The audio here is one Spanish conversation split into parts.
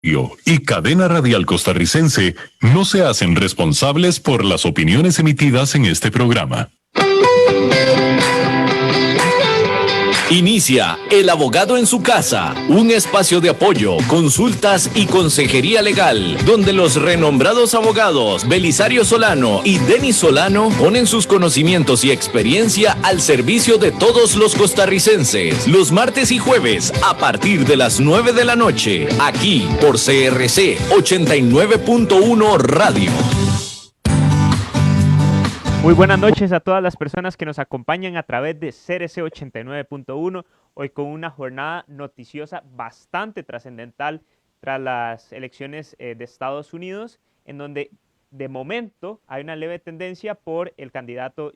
Y Cadena Radial Costarricense no se hacen responsables por las opiniones emitidas en este programa. Inicia El Abogado en su Casa, un espacio de apoyo, consultas y consejería legal, donde los renombrados abogados Belisario Solano y Denis Solano ponen sus conocimientos y experiencia al servicio de todos los costarricenses, los martes y jueves a partir de las 9 de la noche, aquí por CRC 89.1 Radio. Muy buenas noches a todas las personas que nos acompañan a través de CRC 89.1, hoy con una jornada noticiosa bastante trascendental tras las elecciones de Estados Unidos, en donde de momento hay una leve tendencia por el candidato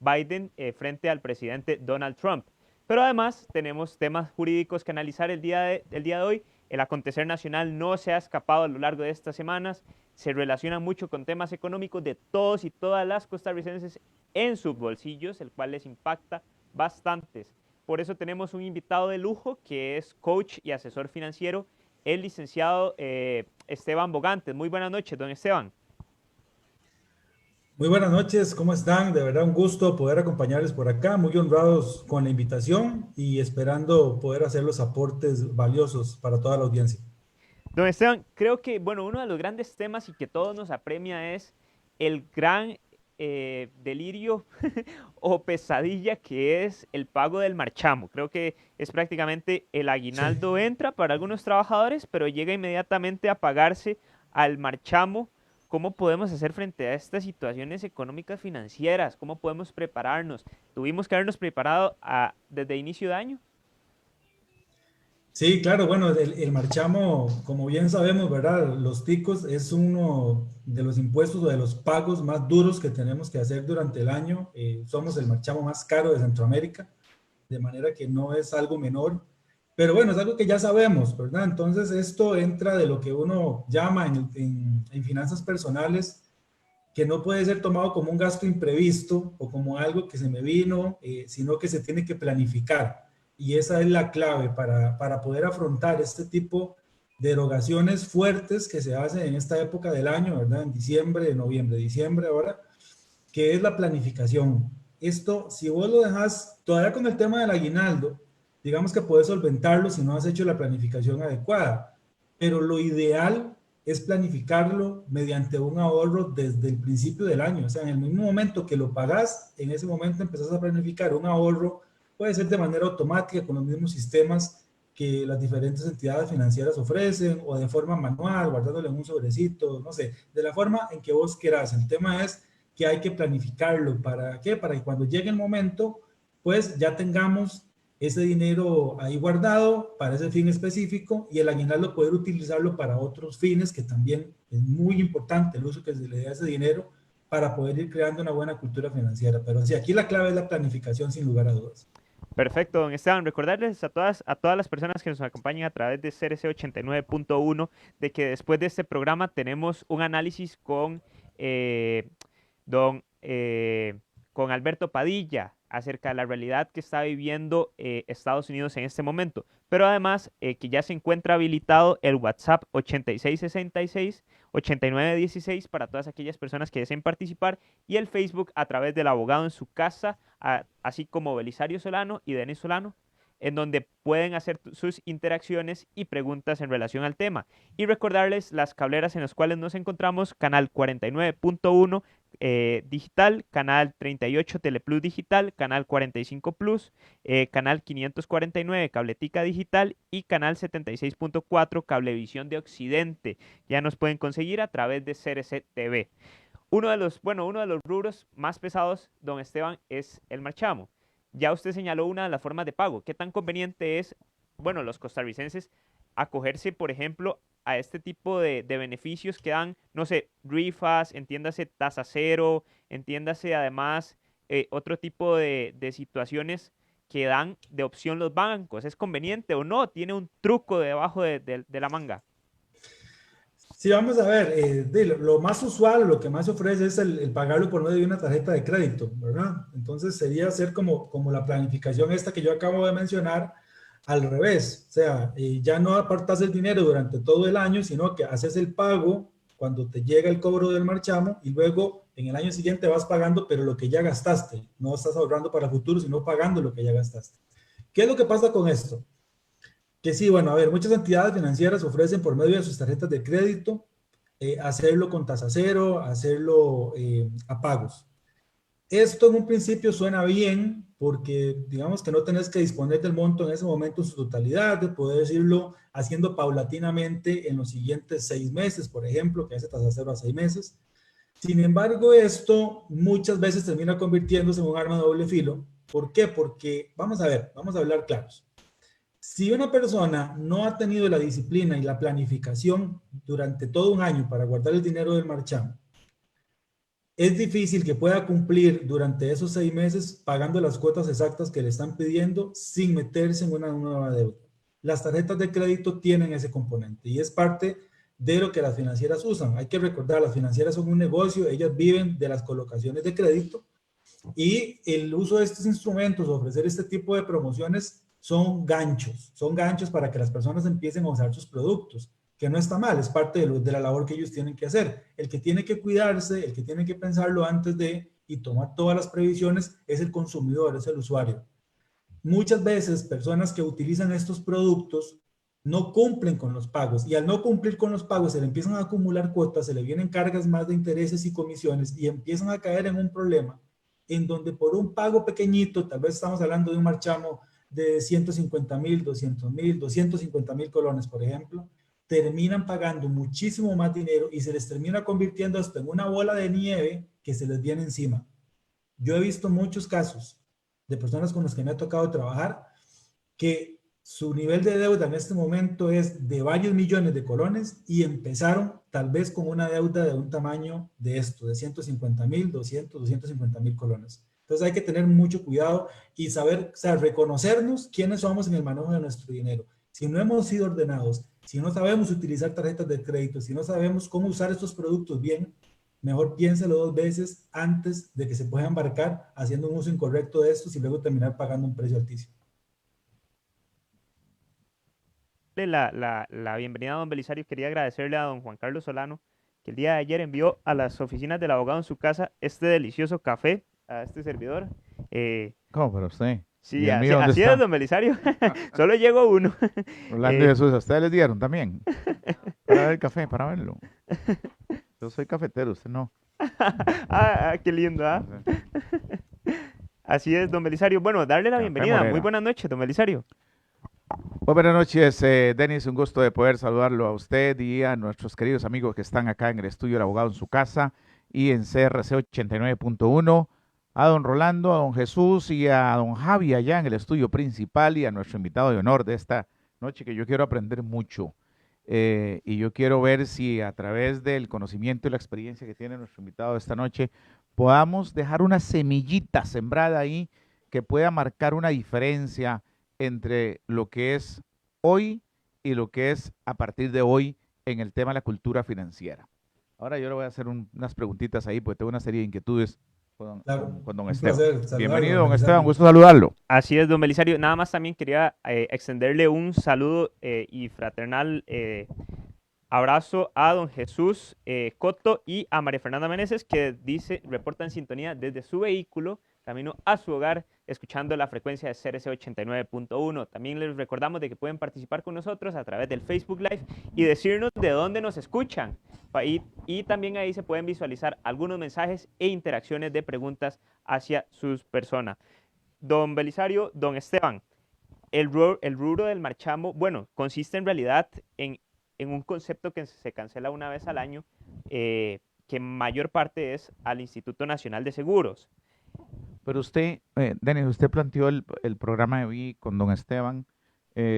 Biden frente al presidente Donald Trump. Pero además tenemos temas jurídicos que analizar el día de hoy. El acontecer nacional no se ha escapado a lo largo de estas semanas, se relaciona mucho con temas económicos de todos y todas las costarricenses en sus bolsillos, el cual les impacta bastantes. Por eso tenemos un invitado de lujo que es coach y asesor financiero, el licenciado Esteban Bogantes. Muy buenas noches, don Esteban. Muy buenas noches, ¿cómo están? De verdad un gusto poder acompañarles por acá, muy honrados con la invitación y esperando poder hacer los aportes valiosos para toda la audiencia. Don Esteban, creo que uno de los grandes temas y que todos nos apremia es el gran delirio o pesadilla que es el pago del marchamo. Creo que es prácticamente el aguinaldo entra para algunos trabajadores, pero llega inmediatamente a pagarse al marchamo. ¿Cómo podemos hacer frente a estas situaciones económicas financieras? ¿Cómo podemos prepararnos? ¿Tuvimos que habernos preparado desde inicio de año? Sí, claro, bueno, el marchamo, como bien sabemos, ¿verdad? Los ticos es uno de los impuestos o de los pagos más duros que tenemos que hacer durante el año. Somos el marchamo más caro de Centroamérica, de manera que no es algo menor. Pero bueno, es algo que ya sabemos, ¿verdad? Entonces esto entra de lo que uno llama en finanzas personales, que no puede ser tomado como un gasto imprevisto o como algo que se me vino, sino que se tiene que planificar. Y esa es la clave para poder afrontar este tipo de erogaciones fuertes que se hacen en esta época del año, ¿verdad? En diciembre, noviembre, diciembre ahora, que es la planificación. Esto, si vos lo dejas todavía con el tema del aguinaldo, digamos que puedes solventarlo si no has hecho la planificación adecuada, pero lo ideal es planificarlo mediante un ahorro desde el principio del año. O sea, en el mismo momento que lo pagas, en ese momento empezás a planificar un ahorro, puede ser de manera automática con los mismos sistemas que las diferentes entidades financieras ofrecen o de forma manual, guardándolo en un sobrecito, no sé, de la forma en que vos quieras. El tema es que hay que planificarlo. ¿Para qué? Para que cuando llegue el momento, pues ya tengamos ese dinero ahí guardado para ese fin específico y el aguinaldo poder utilizarlo para otros fines, que también es muy importante el uso que se le dé a ese dinero para poder ir creando una buena cultura financiera. Pero sí, aquí la clave es la planificación sin lugar a dudas. Perfecto, don Esteban. Recordarles a todas las personas que nos acompañan a través de CRC 89.1 de que después de este programa tenemos un análisis don, con Alberto Padilla acerca de la realidad que está viviendo Estados Unidos en este momento. Pero además que ya se encuentra habilitado el WhatsApp 8666-8916 para todas aquellas personas que deseen participar y el Facebook a través del abogado en su casa, así como Belisario Solano y Denis Solano, en donde pueden hacer sus interacciones y preguntas en relación al tema. Y recordarles las cableras en las cuales nos encontramos: canal 49.1 digital, canal 38 Teleplus digital, canal 45 Plus, canal 549 Cabletica digital y canal 76.4 Cablevisión de Occidente. Ya nos pueden conseguir a través de CRC TV. Uno de los rubros más pesados, don Esteban, es el marchamo. Ya usted señaló una de las formas de pago. ¿Qué tan conveniente es, los costarricenses acogerse, por ejemplo, a este tipo de beneficios que dan, no sé, rifas, entiéndase tasa cero, entiéndase además otro tipo de situaciones que dan de opción los bancos? ¿Es conveniente o no? ¿Tiene un truco debajo de la manga? Sí, vamos a ver, lo más usual, lo que más se ofrece es el pagarlo por medio de una tarjeta de crédito, ¿verdad? Entonces sería hacer como la planificación esta que yo acabo de mencionar, al revés, o sea, ya no apartas el dinero durante todo el año, sino que haces el pago cuando te llega el cobro del marchamo y luego en el año siguiente vas pagando, pero lo que ya gastaste, no estás ahorrando para el futuro, sino pagando lo que ya gastaste. ¿Qué es lo que pasa con esto? Que sí, bueno, a ver, muchas entidades financieras ofrecen por medio de sus tarjetas de crédito hacerlo con tasa cero, hacerlo a pagos. Esto en un principio suena bien porque digamos que no tenés que disponer del monto en ese momento en su totalidad, de poder irlo haciendo paulatinamente en los siguientes 6 meses, por ejemplo, que hace tasa cero a 6 meses. Sin embargo, esto muchas veces termina convirtiéndose en un arma de doble filo. ¿Por qué? Porque, vamos a ver, vamos a hablar claros. Si una persona no ha tenido la disciplina y la planificación durante todo un año para guardar el dinero del marchamo, es difícil que pueda cumplir durante esos 6 meses pagando las cuotas exactas que le están pidiendo sin meterse en una nueva deuda. Las tarjetas de crédito tienen ese componente y es parte de lo que las financieras usan. Hay que recordar, las financieras son un negocio, ellas viven de las colocaciones de crédito y el uso de estos instrumentos, ofrecer este tipo de promociones, son ganchos para que las personas empiecen a usar sus productos, que no está mal, es parte de la labor que ellos tienen que hacer. El que tiene que cuidarse, el que tiene que pensarlo antes de y tomar todas las previsiones es el consumidor, es el usuario. Muchas veces personas que utilizan estos productos no cumplen con los pagos y al no cumplir con los pagos se le empiezan a acumular cuotas, se le vienen cargas más de intereses y comisiones y empiezan a caer en un problema en donde por un pago pequeñito, tal vez estamos hablando de un marchamo de 150,000, 200,000, 250,000 colones, por ejemplo, terminan pagando muchísimo más dinero y se les termina convirtiendo hasta en una bola de nieve que se les viene encima. Yo he visto muchos casos de personas con las que me ha tocado trabajar que su nivel de deuda en este momento es de varios millones de colones y empezaron tal vez con una deuda de un tamaño de esto, de 150,000, 200, 250,000 colones. Entonces hay que tener mucho cuidado y saber, o sea, reconocernos quiénes somos en el manejo de nuestro dinero. Si no hemos sido ordenados, si no sabemos utilizar tarjetas de crédito, si no sabemos cómo usar estos productos bien, mejor piénselo 2 veces antes de que se pueda embarcar haciendo un uso incorrecto de estos y luego terminar pagando un precio altísimo. La bienvenida a don Belisario, quería agradecerle a don Juan Carlos Solano, que el día de ayer envió a las oficinas del abogado en su casa este delicioso café a este servidor. ¿Cómo para usted? Sí, ¿Y el así, mío dónde así está? es, don Belisario. Solo llegó uno. Rolando y Jesús, ¿a ustedes les dieron también? Para ver el café, para verlo. Yo soy cafetero, usted no. Qué lindo, ¿ah? Así es, don Belisario. Bueno, darle la Café bienvenida. Muy Morera. buenas noches, don Belisario. Muy buenas noches, Denis, un gusto de poder saludarlo a usted y a nuestros queridos amigos que están acá en el estudio del abogado en su casa y en CRC 89.1, a don Rolando, a don Jesús y a don Javi allá en el estudio principal y a nuestro invitado de honor de esta noche, que yo quiero aprender mucho y yo quiero ver si a través del conocimiento y la experiencia que tiene nuestro invitado de esta noche podamos dejar una semillita sembrada ahí que pueda marcar una diferencia entre lo que es hoy y lo que es a partir de hoy en el tema de la cultura financiera. Ahora yo le voy a hacer unas preguntitas ahí, porque tengo una serie de inquietudes Claro, con don un Esteban. placer saludarlo, Bienvenido, don Belisario. Esteban, gusto saludarlo. Así es, don Belisario. Nada más también quería extenderle un saludo y fraternal abrazo a don Jesús Coto y a María Fernanda Meneses, que reportan sintonía desde su vehículo, camino a su hogar, escuchando la frecuencia de CRC 89.1. También les recordamos de que pueden participar con nosotros a través del Facebook Live y decirnos de dónde nos escuchan. Y también ahí se pueden visualizar algunos mensajes e interacciones de preguntas hacia sus personas. Don Belisario, don Esteban, el rubro del marchamo, bueno, consiste en realidad en un concepto que se cancela una vez al año, que mayor parte es al Instituto Nacional de Seguros. Pero usted, Denis, usted planteó el programa de hoy con don Esteban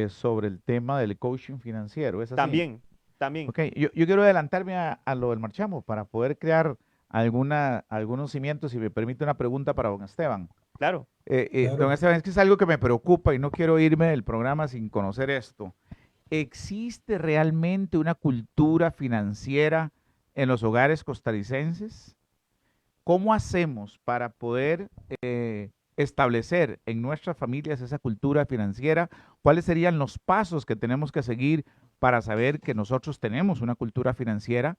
sobre el tema del coaching financiero, ¿es así? También. Ok, yo quiero adelantarme a lo del marchamo para poder crear algunos cimientos, si me permite una pregunta para don Esteban. Claro. Claro. Don Esteban, es que es algo que me preocupa y no quiero irme del programa sin conocer esto. ¿Existe realmente una cultura financiera en los hogares costarricenses? ¿Cómo hacemos para poder establecer en nuestras familias esa cultura financiera? ¿Cuáles serían los pasos que tenemos que seguir para saber que nosotros tenemos una cultura financiera?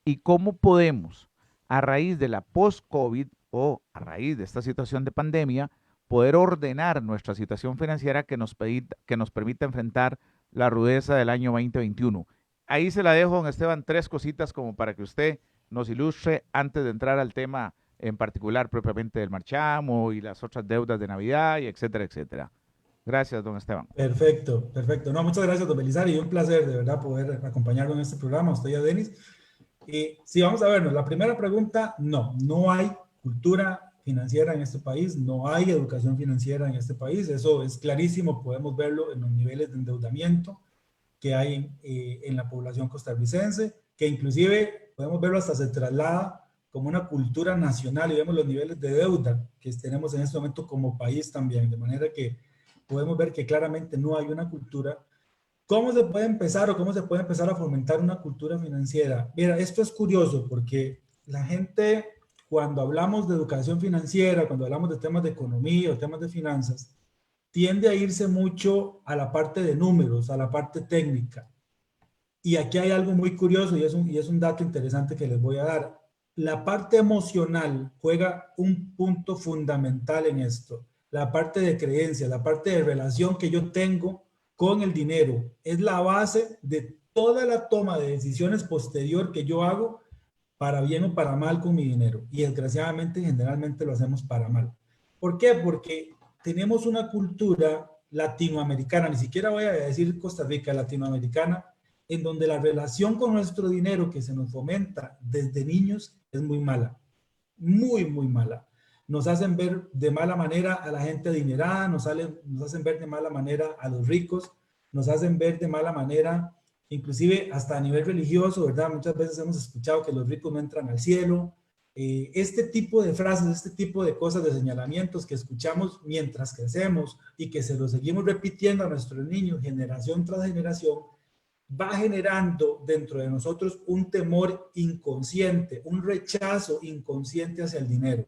¿Y cómo podemos, a raíz de la post-COVID o a raíz de esta situación de pandemia, poder ordenar nuestra situación financiera que nos permita enfrentar la rudeza del año 2021? Ahí se la dejo, don Esteban, 3 cositas como para que usted nos ilustre antes de entrar al tema en particular propiamente del marchamo y las otras deudas de Navidad, y etcétera, etcétera. Gracias, don Esteban. Perfecto, perfecto. No, muchas gracias, don Belisario, y un placer de verdad poder acompañarlo en este programa, usted y a Denis. Sí, vamos a vernos. La primera pregunta, no hay cultura financiera en este país, no hay educación financiera en este país, eso es clarísimo, podemos verlo en los niveles de endeudamiento que hay en la población costarricense, que inclusive podemos verlo hasta se traslada como una cultura nacional, y vemos los niveles de deuda que tenemos en este momento como país también, de manera que podemos ver que claramente no hay una cultura. ¿Cómo se puede empezar o cómo se puede empezar a fomentar una cultura financiera? Mira, esto es curioso porque la gente, cuando hablamos de educación financiera, cuando hablamos de temas de economía o temas de finanzas, tiende a irse mucho a la parte de números, a la parte técnica. Y aquí hay algo muy curioso y es un dato interesante que les voy a dar. La parte emocional juega un punto fundamental en esto. La parte de creencia, la parte de relación que yo tengo con el dinero es la base de toda la toma de decisiones posterior que yo hago, para bien o para mal, con mi dinero. Y desgraciadamente, generalmente lo hacemos para mal. ¿Por qué? Porque tenemos una cultura latinoamericana, ni siquiera voy a decir Costa Rica, latinoamericana, en donde la relación con nuestro dinero que se nos fomenta desde niños es muy mala, muy, muy mala. Nos hacen ver de mala manera a la gente adinerada, nos hacen ver de mala manera a los ricos, nos hacen ver de mala manera, inclusive hasta a nivel religioso, ¿verdad? Muchas veces hemos escuchado que los ricos no entran al cielo. Este tipo de frases, este tipo de cosas, de señalamientos que escuchamos mientras crecemos y que se los seguimos repitiendo a nuestros niños generación tras generación, va generando dentro de nosotros un temor inconsciente, un rechazo inconsciente hacia el dinero.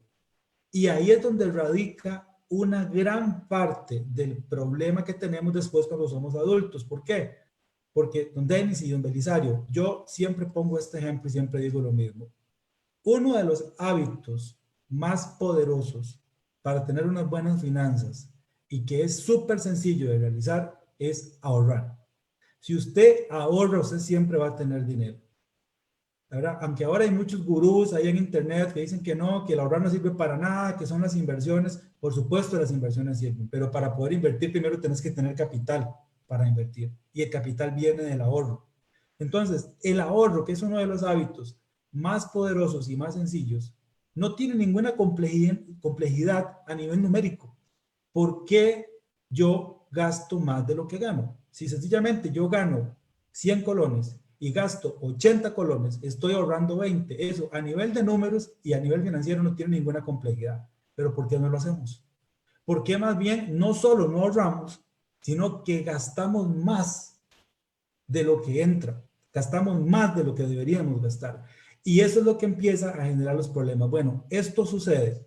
Y ahí es donde radica una gran parte del problema que tenemos después cuando somos adultos. ¿Por qué? Porque don Denis y don Belisario, yo siempre pongo este ejemplo y siempre digo lo mismo. Uno de los hábitos más poderosos para tener unas buenas finanzas y que es súper sencillo de realizar es ahorrar. Si usted ahorra, usted siempre va a tener dinero, ¿verdad? Aunque ahora hay muchos gurús ahí en internet que dicen que no, que el ahorrar no sirve para nada, que son las inversiones. Por supuesto, las inversiones sirven, pero para poder invertir primero tienes que tener capital para invertir, y el capital viene del ahorro. Entonces, el ahorro, que es uno de los hábitos más poderosos y más sencillos, no tiene ninguna complejidad a nivel numérico. ¿Por qué yo gasto más de lo que gano? Si sencillamente yo gano 100 colones y gasto 80 colones, estoy ahorrando 20. Eso a nivel de números y a nivel financiero no tiene ninguna complejidad. ¿Pero por qué no lo hacemos? ¿Por qué más bien no solo no ahorramos, sino que gastamos más de lo que entra? Gastamos más de lo que deberíamos gastar. Y eso es lo que empieza a generar los problemas. Bueno, esto sucede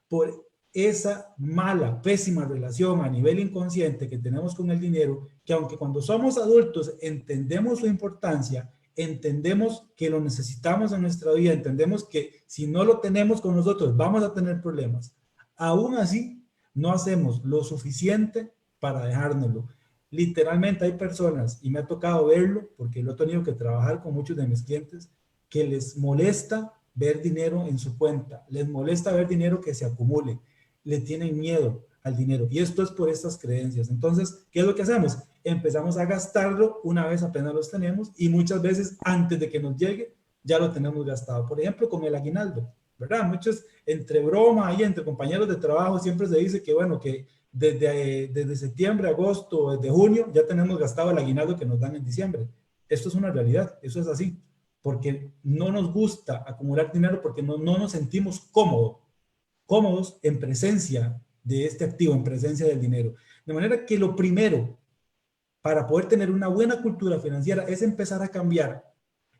por esa mala, pésima relación a nivel inconsciente que tenemos con el dinero, que aunque cuando somos adultos entendemos su importancia, entendemos que lo necesitamos en nuestra vida, entendemos que si no lo tenemos con nosotros vamos a tener problemas, aún así no hacemos lo suficiente para dejárnoslo. Literalmente hay personas, y me ha tocado verlo porque lo he tenido que trabajar con muchos de mis clientes, que les molesta ver dinero en su cuenta, les molesta ver dinero que se acumule, le tienen miedo al dinero, y esto es por estas creencias. Entonces, ¿qué es lo que hacemos? Empezamos a gastarlo una vez apenas los tenemos, y muchas veces antes de que nos llegue ya lo tenemos gastado. Por ejemplo, con el aguinaldo, ¿verdad? Muchos, entre broma y entre compañeros de trabajo, siempre se dice que bueno, que desde septiembre, agosto, desde junio ya tenemos gastado el aguinaldo que nos dan en diciembre. Esto es una realidad, eso es así, porque no nos gusta acumular dinero, porque no nos sentimos cómodos en presencia de este activo, en presencia del dinero. De manera que lo primero para poder tener una buena cultura financiera es empezar a cambiar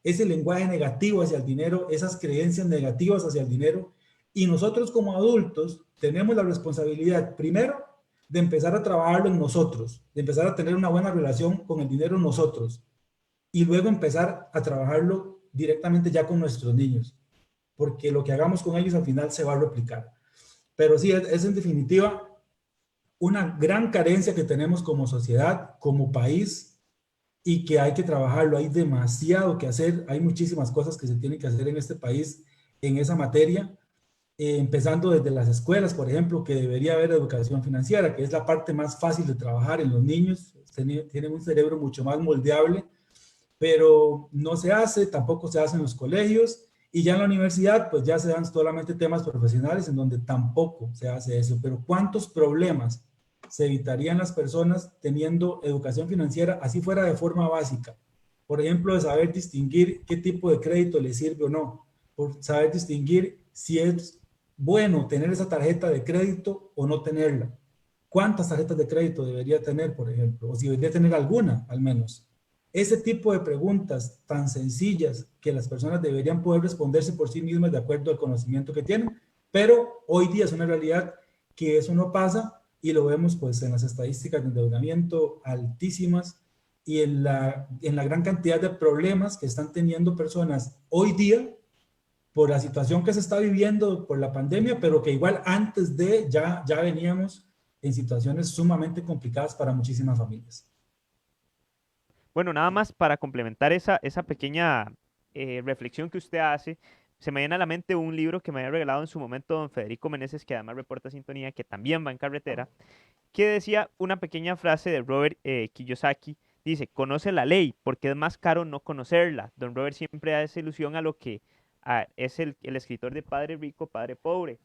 ese lenguaje negativo hacia el dinero, esas creencias negativas hacia el dinero, Y nosotros como adultos tenemos la responsabilidad, primero, de empezar a trabajarlo en nosotros, de empezar a tener una buena relación con el dinero nosotros, y luego empezar a trabajarlo directamente ya con nuestros niños, porque lo que hagamos con ellos al final se va a replicar. Pero sí, es en definitiva una gran carencia que tenemos como sociedad, como país, y que hay que trabajarlo. Hay demasiado que hacer, hay muchísimas cosas que se tienen que hacer en este país en esa materia, empezando desde las escuelas, por ejemplo, que debería haber educación financiera, que es la parte más fácil de trabajar en los niños, tienen un cerebro mucho más moldeable, pero no se hace, tampoco se hace en los colegios, y ya en la universidad, pues ya se dan solamente temas profesionales en donde tampoco se hace eso. Pero ¿cuántos problemas se evitarían las personas teniendo educación financiera, así fuera de forma básica? Por ejemplo, de saber distinguir qué tipo de crédito le sirve o no, por saber distinguir si es bueno tener esa tarjeta de crédito o no tenerla. ¿Cuántas tarjetas de crédito debería tener, por ejemplo? O si debería tener alguna, al menos. Ese tipo de preguntas tan sencillas que las personas deberían poder responderse por sí mismas de acuerdo al conocimiento que tienen, pero hoy día es una realidad que eso no pasa y lo vemos pues en las estadísticas de endeudamiento altísimas y en la gran cantidad de problemas que están teniendo personas hoy día por la situación que se está viviendo por la pandemia, pero que igual antes de ya veníamos en situaciones sumamente complicadas para muchísimas familias. Bueno, nada más para complementar esa pequeña reflexión que usted hace, se me viene a la mente un libro que me había regalado en su momento don Federico Meneses, que además reporta Sintonía, que también va en carretera, que decía una pequeña frase de Robert Kiyosaki, dice, conoce la ley, porque es más caro no conocerla. Don Robert siempre hace ilusión a lo que es el escritor de Padre Rico, Padre Pobre.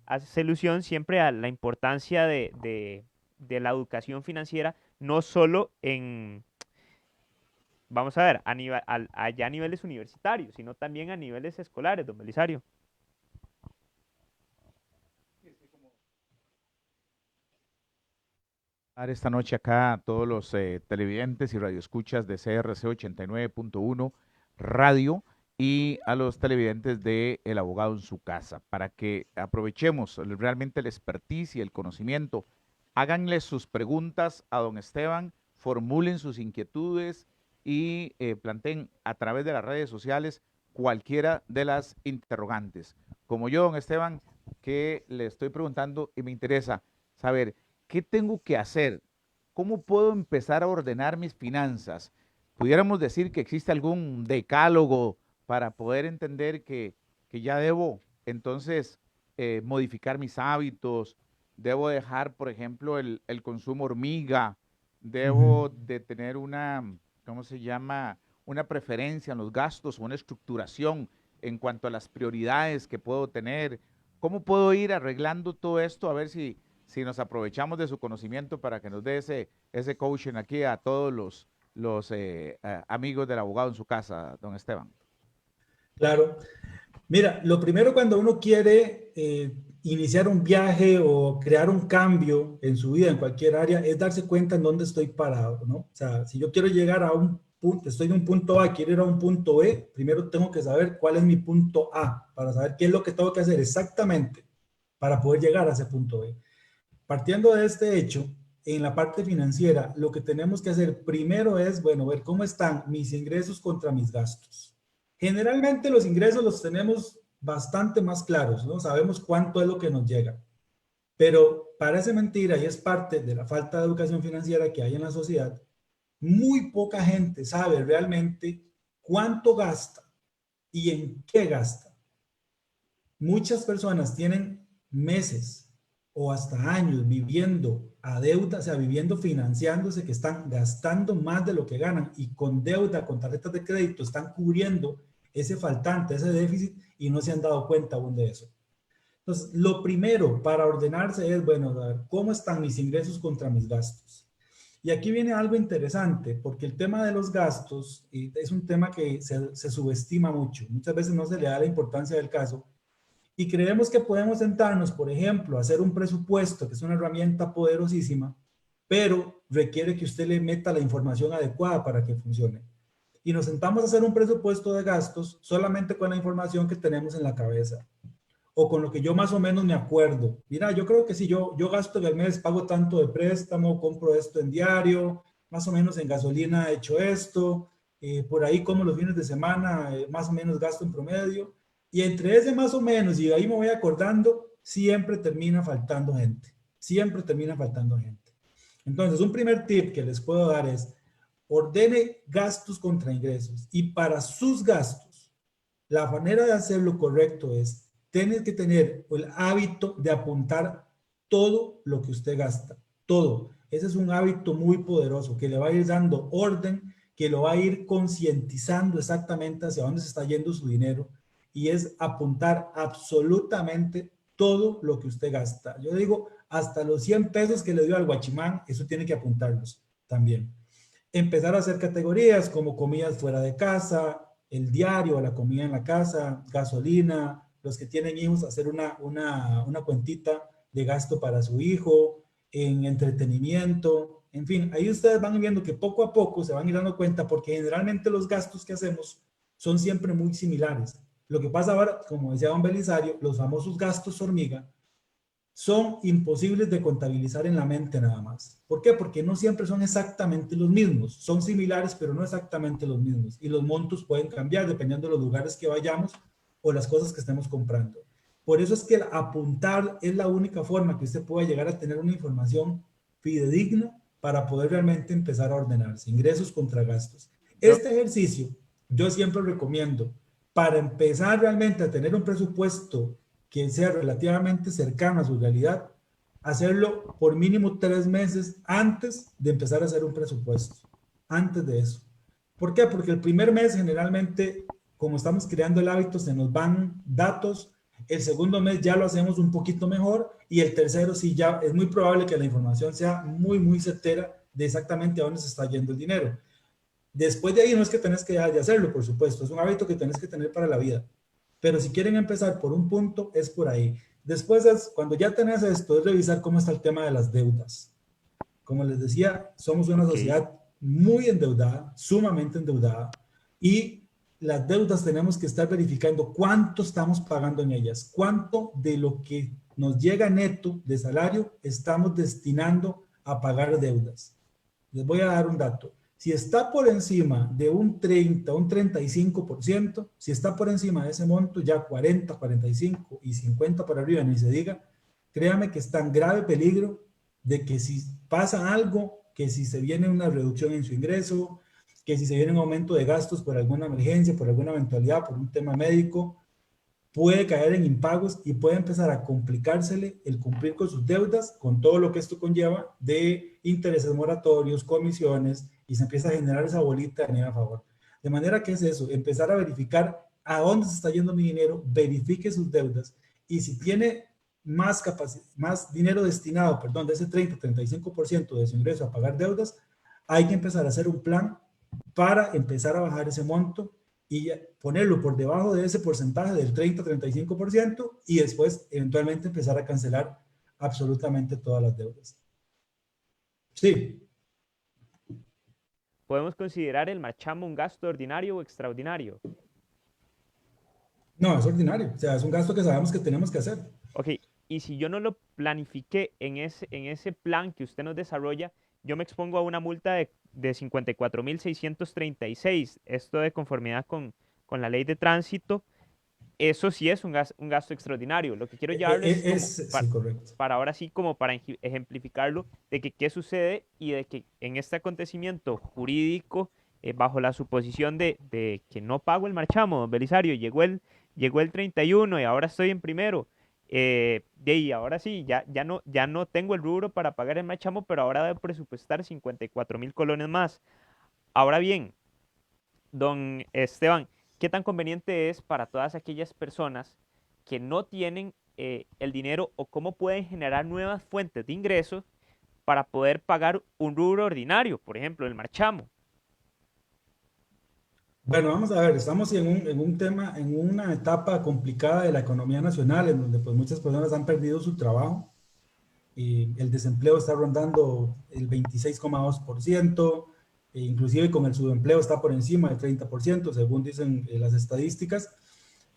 Hace ilusión siempre a la importancia de la educación financiera, no solo en, vamos a ver, allá a niveles universitarios, sino también a niveles escolares, don Belisario. Esta noche acá a todos los televidentes y radioescuchas de CRC 89.1 Radio y a los televidentes de El Abogado en su Casa, para que aprovechemos realmente el expertise y el conocimiento. Háganle sus preguntas a don Esteban, formulen sus inquietudes y planteen a través de las redes sociales cualquiera de las interrogantes. Como yo, don Esteban, que le estoy preguntando y me interesa saber qué tengo que hacer, cómo puedo empezar a ordenar mis finanzas. Pudiéramos decir que existe algún decálogo para poder entender que ya debo entonces modificar mis hábitos, debo dejar, por ejemplo, el consumo hormiga, debo de tener una, ¿cómo se llama? Una preferencia en los gastos o una estructuración en cuanto a las prioridades que puedo tener. ¿Cómo puedo ir arreglando todo esto? A ver si nos aprovechamos de su conocimiento para que nos dé ese coaching aquí a todos los amigos del Abogado en su Casa, don Esteban. Claro. Mira, lo primero cuando uno quiere iniciar un viaje o crear un cambio en su vida, en cualquier área, es darse cuenta en dónde estoy parado, ¿no? O sea, si yo quiero llegar a un punto, estoy en un punto A, quiero ir a un punto B, primero tengo que saber cuál es mi punto A, para saber qué es lo que tengo que hacer exactamente para poder llegar a ese punto B. Partiendo de este hecho, en la parte financiera, lo que tenemos que hacer primero es, bueno, ver cómo están mis ingresos contra mis gastos. Generalmente los ingresos los tenemos bastante más claros, ¿no? Sabemos cuánto es lo que nos llega. Pero parece mentira y es parte de la falta de educación financiera que hay en la sociedad. Muy poca gente sabe realmente cuánto gasta y en qué gasta. Muchas personas tienen meses o hasta años viviendo a deuda, o sea, viviendo financiándose, que están gastando más de lo que ganan y con deuda, con tarjetas de crédito, están cubriendo ese faltante, ese déficit y no se han dado cuenta aún de eso. Entonces, lo primero para ordenarse es, bueno, a ver, ¿cómo están mis ingresos contra mis gastos? Y aquí viene algo interesante, porque el tema de los gastos es un tema que se subestima mucho. Muchas veces no se le da la importancia del caso. Y creemos que podemos sentarnos, por ejemplo, a hacer un presupuesto, que es una herramienta poderosísima, pero requiere que usted le meta la información adecuada para que funcione. Y nos sentamos a hacer un presupuesto de gastos solamente con la información que tenemos en la cabeza. o con lo que yo más o menos me acuerdo. Mira, yo creo que si yo gasto en el mes, pago tanto de préstamo, compro esto en diario, más o menos en gasolina he hecho esto, por ahí como los fines de semana, más o menos gasto en promedio, y entre ese más o menos, y ahí me voy acordando, siempre termina faltando gente, siempre termina faltando gente. Entonces, un primer tip que les puedo dar es, ordene gastos contra ingresos, y para sus gastos, la manera de hacerlo correcto es, tienes que tener el hábito de apuntar todo lo que usted gasta, todo. Ese es un hábito muy poderoso que le va a ir dando orden, que lo va a ir concientizando exactamente hacia dónde se está yendo su dinero, y es apuntar absolutamente todo lo que usted gasta. Yo digo, hasta los 100 pesos que le dio al guachimán, eso tiene que apuntarlos también. Empezar a hacer categorías como comidas fuera de casa, el diario, la comida en la casa, gasolina, los que tienen hijos, hacer una cuentita de gasto para su hijo, en entretenimiento, en fin, ahí ustedes van viendo que poco a poco se van a ir dando cuenta porque generalmente los gastos que hacemos son siempre muy similares. Lo que pasa ahora, como decía don Belisario, los famosos gastos hormiga son imposibles de contabilizar en la mente nada más. ¿Por qué? Porque no siempre son exactamente los mismos. Son similares, pero no exactamente los mismos. Y los montos pueden cambiar dependiendo de los lugares que vayamos o las cosas que estemos comprando. Por eso es que el apuntar es la única forma que usted pueda llegar a tener una información fidedigna para poder realmente empezar a ordenarse. Ingresos contra gastos. Este ejercicio yo siempre recomiendo para empezar realmente a tener un presupuesto que sea relativamente cercano a su realidad, hacerlo por mínimo 3 meses antes de empezar a hacer un presupuesto, antes de eso. ¿Por qué? Porque el primer mes generalmente, como estamos creando el hábito, se nos van datos, el segundo mes ya lo hacemos un poquito mejor y el tercero sí ya es muy probable que la información sea muy, muy certera de exactamente a dónde se está yendo el dinero. Después de ahí no es que tenés que dejar de hacerlo, por supuesto, es un hábito que tenés que tener para la vida. Pero si quieren empezar por un punto, es por ahí. Después, cuando ya tenés esto, es revisar cómo está el tema de las deudas. Como les decía, somos una sociedad muy endeudada, sumamente endeudada, y las deudas tenemos que estar verificando cuánto estamos pagando en ellas, cuánto de lo que nos llega neto de salario estamos destinando a pagar deudas. Les voy a dar un dato. Si está por encima de un 30, un 35%, si está por encima de ese monto, ya 40, 45 y 50 para arriba, ni se diga, créame que está en grave peligro de que si pasa algo, que si se viene una reducción en su ingreso, que si se viene un aumento de gastos por alguna emergencia, por alguna eventualidad, por un tema médico, puede caer en impagos y puede empezar a complicársele el cumplir con sus deudas, con todo lo que esto conlleva de intereses moratorios, comisiones, y se empieza a generar esa bolita de nieve a favor. De manera que es eso, empezar a verificar a dónde se está yendo mi dinero, verifique sus deudas, y si tiene más dinero destinado, perdón, de ese 30-35% de su ingreso a pagar deudas, hay que empezar a hacer un plan para empezar a bajar ese monto y ponerlo por debajo de ese porcentaje del 30-35% y después eventualmente empezar a cancelar absolutamente todas las deudas. Sí. ¿Podemos considerar el marchamo un gasto ordinario o extraordinario? No, es ordinario. O sea, es un gasto que sabemos que tenemos que hacer. Ok, y si yo no lo planifiqué en ese plan que usted nos desarrolla, yo me expongo a una multa de 54.636. Esto de conformidad con la ley de tránsito. Eso sí es un gasto extraordinario. Lo que quiero llevarles sí, correcto. para ahora sí, como para ejemplificarlo, de que qué sucede y de que en este acontecimiento jurídico, bajo la suposición de que no pago el marchamo, don Belisario, llegó el 31 y ahora estoy en primero. Y ahora sí, ya no tengo el rubro para pagar el marchamo, pero ahora debo presupuestar 54.000 colones más. Ahora bien, don Esteban, ¿qué tan conveniente es para todas aquellas personas que no tienen el dinero o cómo pueden generar nuevas fuentes de ingresos para poder pagar un rubro ordinario, por ejemplo, el marchamo? Bueno, vamos a ver, estamos en un tema, en una etapa complicada de la economía nacional, en donde pues muchas personas han perdido su trabajo y el desempleo está rondando el 26,2%, inclusive con el subempleo está por encima del 30%, según dicen las estadísticas.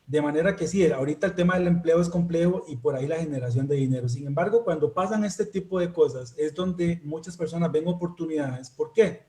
De manera que sí, ahorita el tema del empleo es complejo y por ahí la generación de dinero. Sin embargo, cuando pasan este tipo de cosas es donde muchas personas ven oportunidades. ¿Por qué?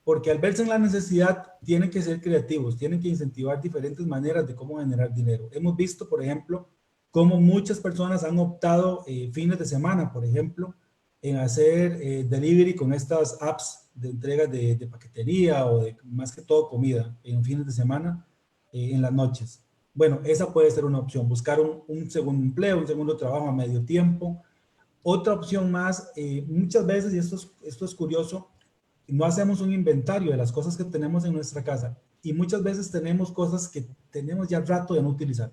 Porque al verse en la necesidad tienen que ser creativos, tienen que incentivar diferentes maneras de cómo generar dinero. Hemos visto, por ejemplo, cómo muchas personas han optado fines de semana, por ejemplo, en hacer delivery con estas apps de entrega de paquetería o de más que todo comida en fines de semana, en las noches. Bueno, esa puede ser una opción, buscar un segundo empleo, un segundo trabajo a medio tiempo. Otra opción más, muchas veces, y esto es curioso, no hacemos un inventario de las cosas que tenemos en nuestra casa y muchas veces tenemos cosas que tenemos ya rato de no utilizar,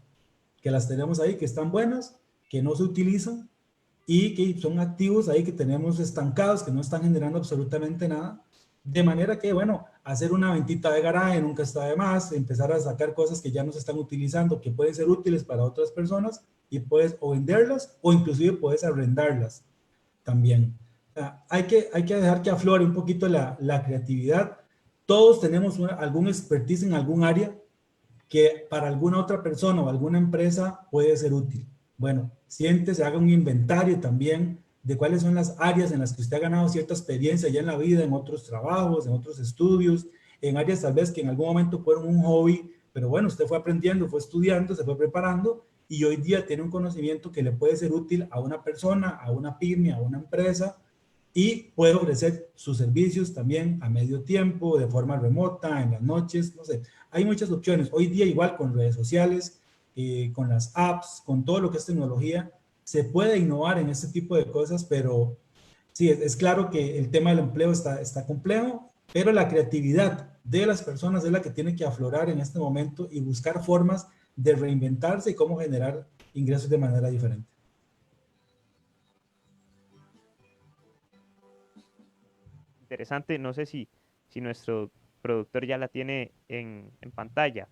que las tenemos ahí, que están buenas, que no se utilizan y que son activos ahí que tenemos estancados, que no están generando absolutamente nada. De manera que, bueno, hacer una ventita de garaje nunca está de más, empezar a sacar cosas que ya no se están utilizando, que pueden ser útiles para otras personas y puedes o venderlas o inclusive puedes arrendarlas también. Hay que dejar que aflore un poquito la creatividad. Todos tenemos algún expertise en algún área que para alguna otra persona o alguna empresa puede ser útil. Bueno, siéntese, haga un inventario también de cuáles son las áreas en las que usted ha ganado cierta experiencia ya en la vida, en otros trabajos, en otros estudios, en áreas tal vez que en algún momento fueron un hobby, pero bueno, usted fue aprendiendo, fue estudiando, se fue preparando y hoy día tiene un conocimiento que le puede ser útil a una persona, a una pyme, a una empresa y puede ofrecer sus servicios también a medio tiempo, de forma remota, en las noches, no sé. Hay muchas opciones. Hoy día igual con redes sociales, con las apps, con todo lo que es tecnología, se puede innovar en este tipo de cosas, pero sí, es claro que el tema del empleo está complejo, pero la creatividad de las personas es la que tiene que aflorar en este momento y buscar formas de reinventarse y cómo generar ingresos de manera diferente. Interesante, no sé si nuestro productor ya la tiene en pantalla.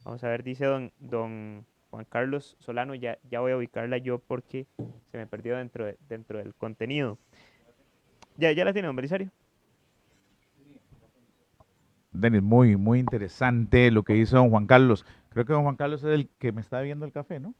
Vamos a ver, dice don Juan Carlos Solano, ya voy a ubicarla yo porque se me perdió dentro del contenido. Ya la tiene, don Belisario. Denis, muy, muy interesante lo que hizo don Juan Carlos. Creo que don Juan Carlos es el que me está viendo el café, ¿no?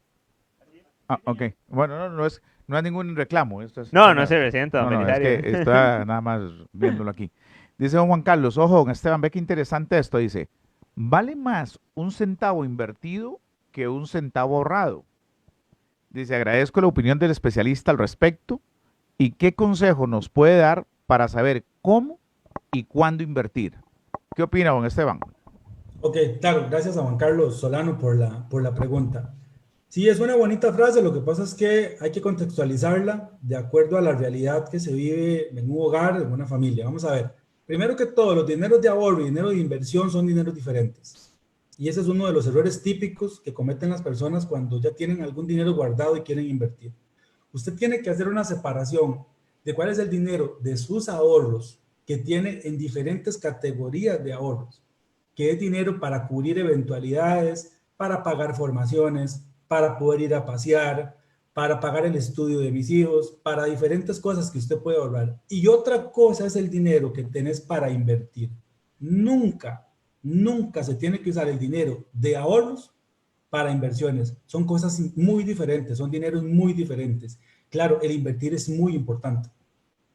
Ah, ok. Bueno, no es ningún reclamo. Esto es No se presenta, don no, es Belisario. que está nada más viéndolo aquí. Dice don Juan Carlos, ojo, don Esteban, ve qué interesante esto. Dice, vale más un centavo invertido que un centavo ahorrado. Dice, agradezco la opinión del especialista al respecto y qué consejo nos puede dar para saber cómo y cuándo invertir. ¿Qué opina don Esteban? Ok, claro, gracias a Juan Carlos Solano por la pregunta. Sí, es una bonita frase, lo que pasa es que hay que contextualizarla de acuerdo a la realidad que se vive en un hogar, en una familia. Vamos a ver, primero que todo, los dineros de ahorro y dinero de inversión son dineros diferentes. Y ese es uno de los errores típicos que cometen las personas cuando ya tienen algún dinero guardado y quieren invertir. Usted tiene que hacer una separación de cuál es el dinero de sus ahorros que tiene en diferentes categorías de ahorros, que es dinero para cubrir eventualidades, para pagar formaciones, para poder ir a pasear, para pagar el estudio de mis hijos, para diferentes cosas que usted puede ahorrar. Y otra cosa es el dinero que tenés para invertir. Nunca, nunca se tiene que usar el dinero de ahorros para inversiones. Son cosas muy diferentes, son dineros muy diferentes. Claro, el invertir es muy importante,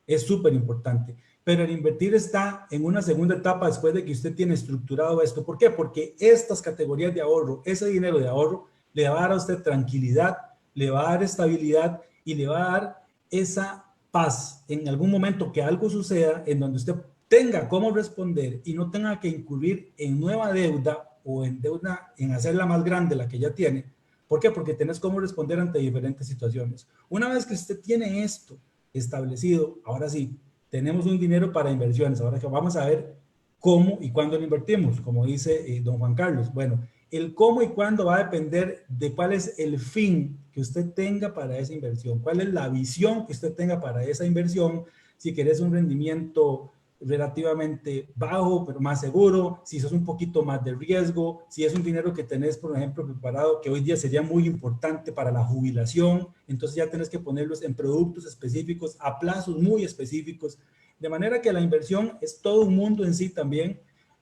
es súper importante, pero el invertir está en una segunda etapa después de que usted tiene estructurado esto. ¿Por qué? Porque estas categorías de ahorro, ese dinero de ahorro, le va a dar a usted tranquilidad, le va a dar estabilidad y le va a dar esa paz en algún momento que algo suceda en donde usted tenga cómo responder y no tenga que incurrir en nueva deuda o en deuda, en hacerla más grande la que ya tiene. ¿Por qué? Porque tenés cómo responder ante diferentes situaciones. Una vez que usted tiene esto establecido, ahora sí, tenemos un dinero para inversiones. Ahora que vamos a ver cómo y cuándo lo invertimos, como dice don Juan Carlos. Bueno, el cómo y cuándo va a depender de cuál es el fin que usted tenga para esa inversión, cuál es la visión que usted tenga para esa inversión, si querés un rendimiento relativamente bajo, pero más seguro, si sos un poquito más de riesgo, si es un dinero que tenés, por ejemplo, preparado, que hoy día sería muy importante para la jubilación, entonces ya tenés que ponerlos en productos específicos, a plazos muy específicos, de manera que la inversión es todo un mundo en sí también.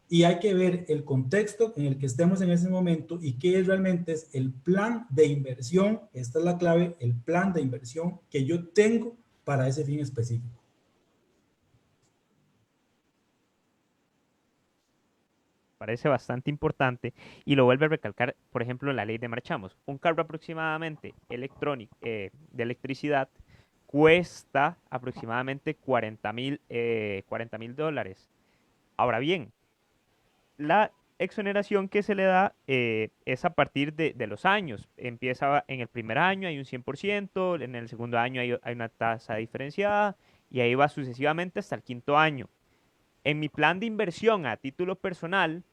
y hay que ver el contexto en el que estemos en ese momento y qué realmente es el plan de inversión, esta es la clave, el plan de inversión que yo tengo para ese fin específico. Parece bastante importante y lo vuelve a recalcar, por ejemplo, la ley de marchamos. Un carro aproximadamente electrónico, de electricidad cuesta aproximadamente 40.000 dólares. Ahora bien, la exoneración que se le da es a partir de los años. Empieza en el primer año, hay un 100%, en el segundo año hay una tasa diferenciada y ahí va sucesivamente hasta el quinto año. En mi plan de inversión a título personal,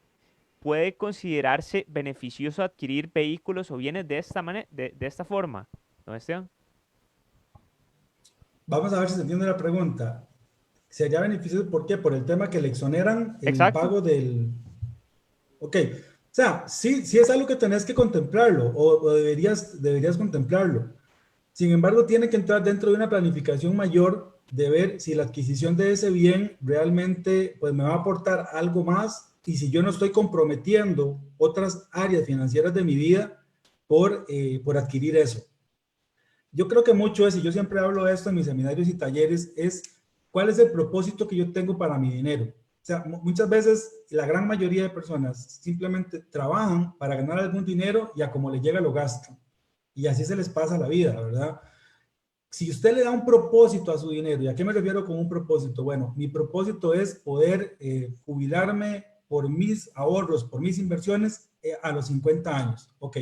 puede considerarse beneficioso adquirir vehículos o bienes de esta manera, de esta forma, ¿no, Esteban? Vamos a ver si se entiende la pregunta. ¿Sería beneficioso por qué? Por el tema que le exoneran el Exacto. pago del... Ok, o sea, sí, sí es algo que tenés que contemplarlo o deberías contemplarlo. Sin embargo, tiene que entrar dentro de una planificación mayor de ver si la adquisición de ese bien realmente pues, me va a aportar algo más y si yo no estoy comprometiendo otras áreas financieras de mi vida por adquirir eso. Yo creo que mucho es, y yo siempre hablo de esto en mis seminarios y talleres, es cuál es el propósito que yo tengo para mi dinero. O sea, muchas veces la gran mayoría de personas simplemente trabajan para ganar algún dinero y a como les llega lo gastan. Y así se les pasa la vida, ¿verdad? Si usted le da un propósito a su dinero, ¿y a qué me refiero con un propósito? Bueno, mi propósito es poder jubilarme por mis ahorros, por mis inversiones a los 50 años. Ok,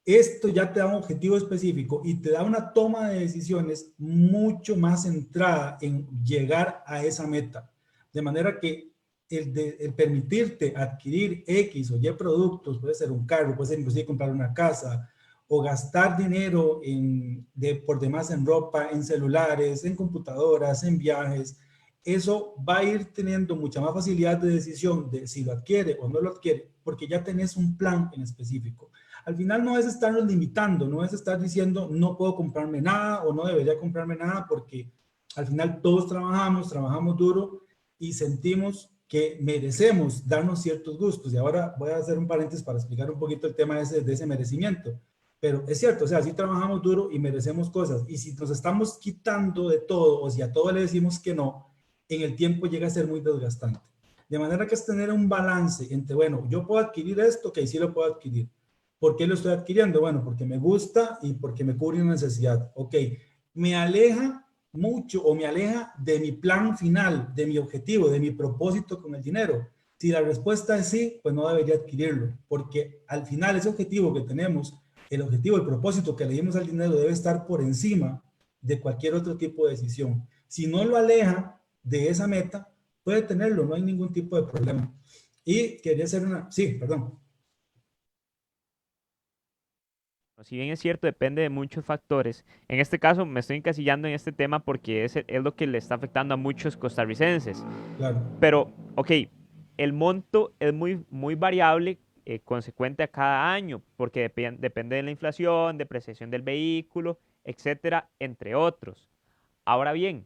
esto ya te da un objetivo específico y te da una toma de decisiones mucho más centrada en llegar a esa meta. De manera que el permitirte adquirir X o Y productos, puede ser un carro, puede ser inclusive comprar una casa o gastar dinero por demás en ropa, en celulares, en computadoras, en viajes, eso va a ir teniendo mucha más facilidad de decisión de si lo adquiere o no lo adquiere, porque ya tenés un plan en específico. Al final no es estarnos limitando, no es estar diciendo no puedo comprarme nada o no debería comprarme nada, porque al final todos trabajamos duro y sentimos que merecemos darnos ciertos gustos. Y ahora voy a hacer un paréntesis para explicar un poquito el tema de ese merecimiento. Pero es cierto, o sea, sí trabajamos duro y merecemos cosas. Y si nos estamos quitando de todo o si a todo le decimos que no, en el tiempo llega a ser muy desgastante. De manera que es tener un balance entre, bueno, yo puedo adquirir esto, que sí lo puedo adquirir. ¿Por qué lo estoy adquiriendo? Bueno, porque me gusta y porque me cubre una necesidad. Ok, me aleja mucho o me aleja de mi plan final, de mi objetivo, de mi propósito con el dinero. Si la respuesta es sí, pues no debería adquirirlo, porque al final ese objetivo que tenemos, el objetivo, el propósito que le dimos al dinero debe estar por encima de cualquier otro tipo de decisión. Si no lo aleja de esa meta, puede tenerlo, no hay ningún tipo de problema. Y quería hacer una, sí, perdón. Si bien es cierto, depende de muchos factores. En este caso, me estoy encasillando en este tema porque es lo que le está afectando a muchos costarricenses. Claro. Pero, ok, el monto es muy variable, consecuente a cada año, porque depende de la inflación, depreciación del vehículo, etcétera, entre otros. Ahora bien,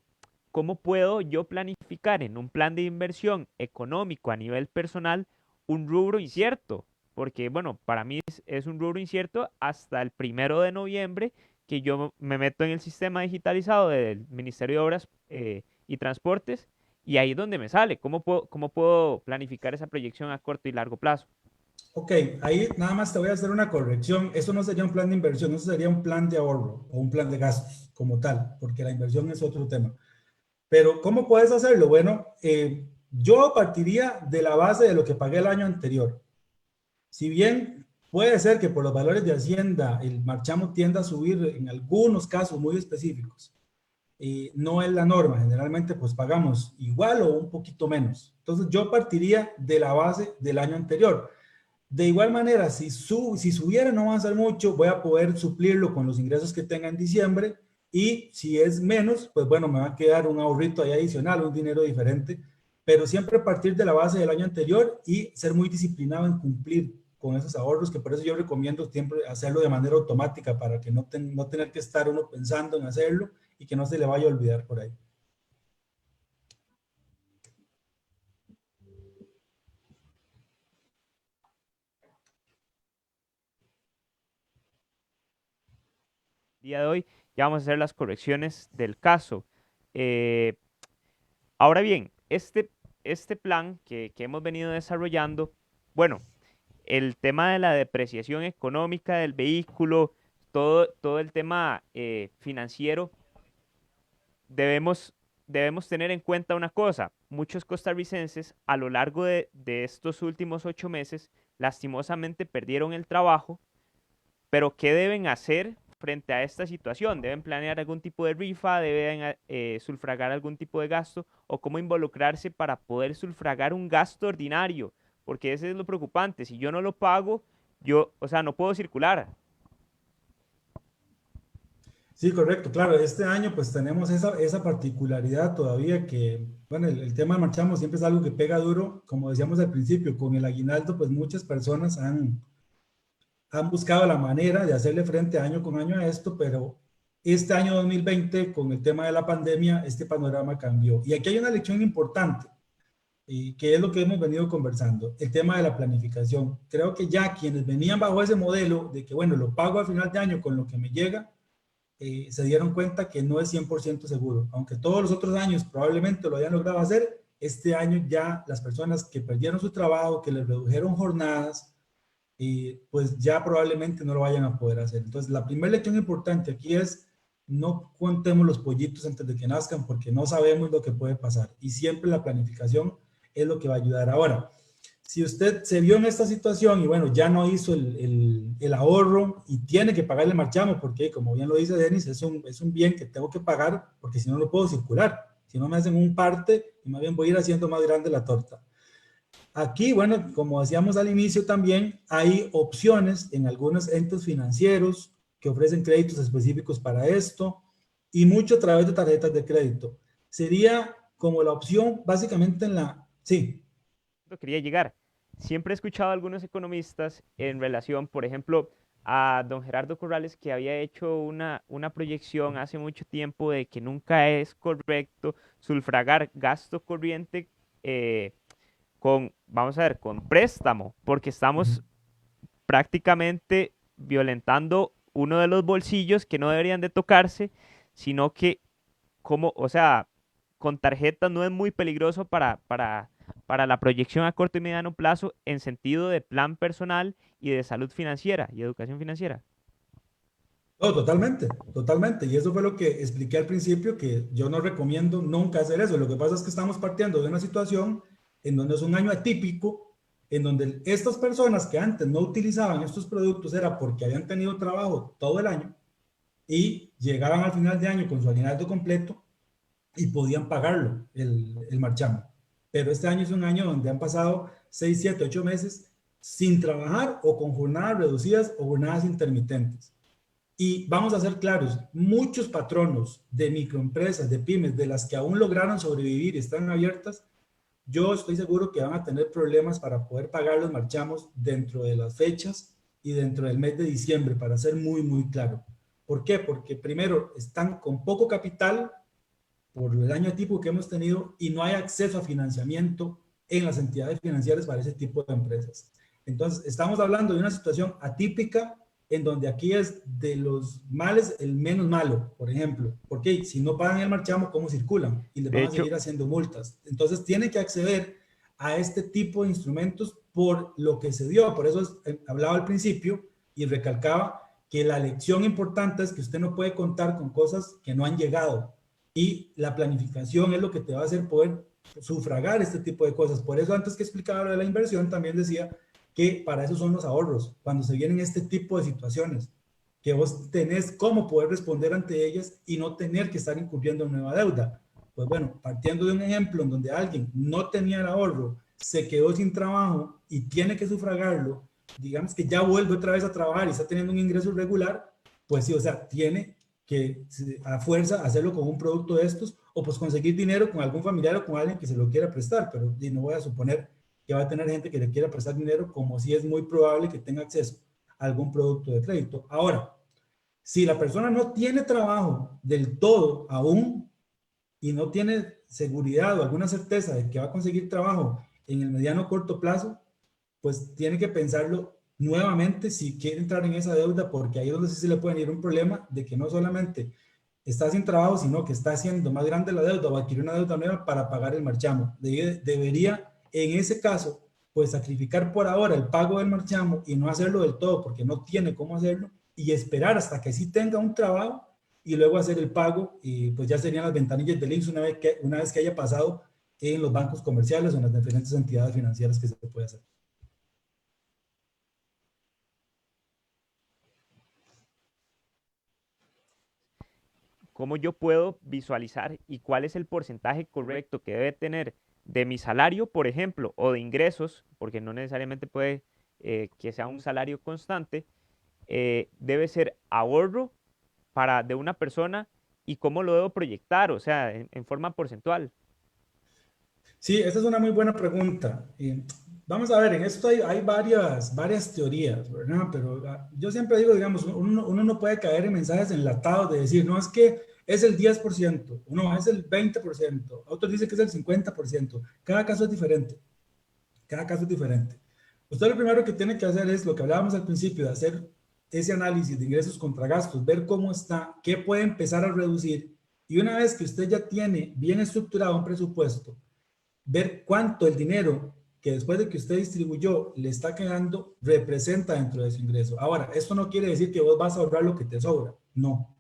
¿cómo puedo yo planificar en un plan de inversión económico a nivel personal un rubro incierto? Porque, bueno, para mí es un rubro incierto hasta el 1 de noviembre que yo me meto en el sistema digitalizado del Ministerio de Obras y Transportes y ahí es donde me sale. ¿Cómo puedo planificar esa proyección a corto y largo plazo? Ok, ahí nada más te voy a hacer una corrección. Eso no sería un plan de inversión, eso sería un plan de ahorro o un plan de gastos como tal, porque la inversión es otro tema. Pero ¿cómo puedes hacerlo? Bueno, yo partiría de la base de lo que pagué el año anterior. Si bien puede ser que por los valores de Hacienda el marchamo tienda a subir en algunos casos muy específicos, no es la norma. Generalmente pues pagamos igual o un poquito menos. Entonces yo partiría de la base del año anterior. De igual manera, si subiera no va a ser mucho, voy a poder suplirlo con los ingresos que tenga en diciembre y si es menos, pues bueno, me va a quedar un ahorrito ahí adicional, un dinero diferente, pero siempre partir de la base del año anterior y ser muy disciplinado en cumplir con esos ahorros, que por eso yo recomiendo siempre hacerlo de manera automática para que no tener que estar uno pensando en hacerlo y que no se le vaya a olvidar por ahí. día de hoy ya vamos a hacer las correcciones del caso. Ahora bien, este plan que hemos venido desarrollando, bueno, el tema de la depreciación económica del vehículo, todo el tema financiero, debemos tener en cuenta una cosa. Muchos costarricenses a lo largo de estos últimos 8 meses lastimosamente perdieron el trabajo, pero ¿qué deben hacer frente a esta situación? ¿Deben planear algún tipo de rifa? ¿Deben sufragar algún tipo de gasto? ¿O cómo involucrarse para poder sufragar un gasto ordinario? Porque ese es lo preocupante. Si yo no lo pago, o sea, no puedo circular. Sí, correcto, claro, este año pues tenemos esa particularidad todavía que, bueno, el tema del marchamo siempre es algo que pega duro, como decíamos al principio, con el aguinaldo pues muchas personas han buscado la manera de hacerle frente año con año a esto, pero este año 2020 con el tema de la pandemia, este panorama cambió. Y aquí hay una lección importante, y que es lo que hemos venido conversando, el tema de la planificación. Creo que ya quienes venían bajo ese modelo de que, bueno, lo pago a final de año con lo que me llega, se dieron cuenta que no es 100% seguro. Aunque todos los otros años probablemente lo hayan logrado hacer, este año ya las personas que perdieron su trabajo, que les redujeron jornadas, pues ya probablemente no lo vayan a poder hacer. Entonces, la primera lección importante aquí es no contemos los pollitos antes de que nazcan porque no sabemos lo que puede pasar. Y siempre la planificación es lo que va a ayudar. Ahora, si usted se vio en esta situación y bueno, ya no hizo el ahorro y tiene que pagar el marchamo porque, como bien lo dice Denis, es un bien que tengo que pagar porque si no, no puedo circular. Si no, me hacen un parte y más bien voy a ir haciendo más grande la torta. Aquí, bueno, como decíamos al inicio también, hay opciones en algunos entes financieros que ofrecen créditos específicos para esto y mucho a través de tarjetas de crédito. Sería como la opción básicamente en la... Sí. Quería llegar. Siempre he escuchado a algunos economistas en relación, por ejemplo, a don Gerardo Corrales, que había hecho una proyección hace mucho tiempo de que nunca es correcto sufragar gasto corriente vamos a ver, con préstamo, porque estamos prácticamente violentando uno de los bolsillos que no deberían de tocarse, sino que, o sea, con tarjeta no es muy peligroso para la proyección a corto y mediano plazo en sentido de plan personal y de salud financiera y educación financiera. No, totalmente, totalmente. Y eso fue lo que expliqué al principio, que yo no recomiendo nunca hacer eso. Lo que pasa es que estamos partiendo de una situación en donde es un año atípico, en donde estas personas que antes no utilizaban estos productos era porque habían tenido trabajo todo el año y llegaban al final de año con su aguinaldo completo y podían pagarlo, el marchamo. Pero este año es un año donde han pasado 6, 7, 8 meses sin trabajar o con jornadas reducidas o jornadas intermitentes. Y vamos a ser claros, muchos patronos de microempresas, de pymes, de las que aún lograron sobrevivir y están abiertas, yo estoy seguro que van a tener problemas para poder pagar los marchamos dentro de las fechas y dentro del mes de diciembre, para ser muy, muy claro. ¿Por qué? Porque primero están con poco capital por el año atípico que hemos tenido y no hay acceso a financiamiento en las entidades financieras para ese tipo de empresas. Entonces, estamos hablando de una situación atípica en donde aquí es de los males el menos malo, por ejemplo, porque si no pagan el marchamo, ¿cómo circulan? Y les van a seguir haciendo multas. Entonces, tienen que acceder a este tipo de instrumentos por lo que se dio. Por eso hablaba al principio y recalcaba que la lección importante es que usted no puede contar con cosas que no han llegado. Y la planificación es lo que te va a hacer poder sufragar este tipo de cosas. Por eso antes que explicaba lo de la inversión, también decía que para eso son los ahorros, cuando se vienen este tipo de situaciones, que vos tenés cómo poder responder ante ellas y no tener que estar incurriendo en nueva deuda. Pues bueno, partiendo de un ejemplo en donde alguien no tenía el ahorro, se quedó sin trabajo y tiene que sufragarlo, digamos que ya vuelve otra vez a trabajar y está teniendo un ingreso irregular, pues sí, o sea, tiene que a fuerza hacerlo con un producto de estos o pues conseguir dinero con algún familiar o con alguien que se lo quiera prestar, pero no voy a suponer que va a tener gente que le quiera prestar dinero, como si es muy probable que tenga acceso a algún producto de crédito. Ahora, si la persona no tiene trabajo del todo aún y no tiene seguridad o alguna certeza de que va a conseguir trabajo en el mediano o corto plazo, pues tiene que pensarlo nuevamente si quiere entrar en esa deuda, porque ahí es donde sí se le puede venir un problema de que no solamente está sin trabajo, sino que está haciendo más grande la deuda o adquirir una deuda nueva para pagar el marchamo. Debería, en ese caso, pues sacrificar por ahora el pago del marchamo y no hacerlo del todo porque no tiene cómo hacerlo y esperar hasta que sí tenga un trabajo y luego hacer el pago y pues ya serían las ventanillas del INSS una vez que haya pasado en los bancos comerciales o en las diferentes entidades financieras que se puede hacer. ¿Cómo yo puedo visualizar y cuál es el porcentaje correcto que debe tener de mi salario, por ejemplo, o de ingresos, porque no necesariamente puede que sea un salario constante, debe ser ahorro de una persona y cómo lo debo proyectar, o sea, en forma porcentual? Sí, esa es una muy buena pregunta. Vamos a ver, en esto hay varias teorías, ¿verdad? Pero yo siempre digo, digamos, uno no puede caer en mensajes enlatados de decir, no, es que es el 10%, no, es el 20%, otros dicen que es el 50%. Cada caso es diferente, cada caso es diferente. Usted lo primero que tiene que hacer es lo que hablábamos al principio, de hacer ese análisis de ingresos contra gastos, ver cómo está, qué puede empezar a reducir. Y una vez que usted ya tiene bien estructurado un presupuesto, ver cuánto el dinero que después de que usted distribuyó le está quedando representa dentro de su ingreso. Ahora, esto no quiere decir que vos vas a ahorrar lo que te sobra, no,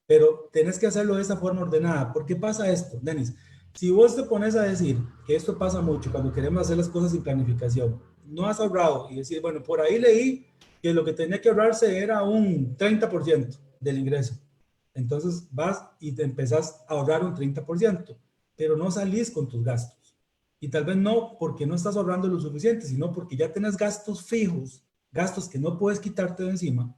pero tenés que hacerlo de esa forma ordenada. ¿Por qué pasa esto, Denis? Si vos te pones a decir que esto pasa mucho cuando queremos hacer las cosas sin planificación, no has ahorrado y decir, bueno, por ahí leí que lo que tenía que ahorrarse era un 30% del ingreso. Entonces vas y te empezás a ahorrar un 30%, pero no salís con tus gastos. Y tal vez no porque no estás ahorrando lo suficiente, sino porque ya tienes gastos fijos, gastos que no puedes quitarte de encima,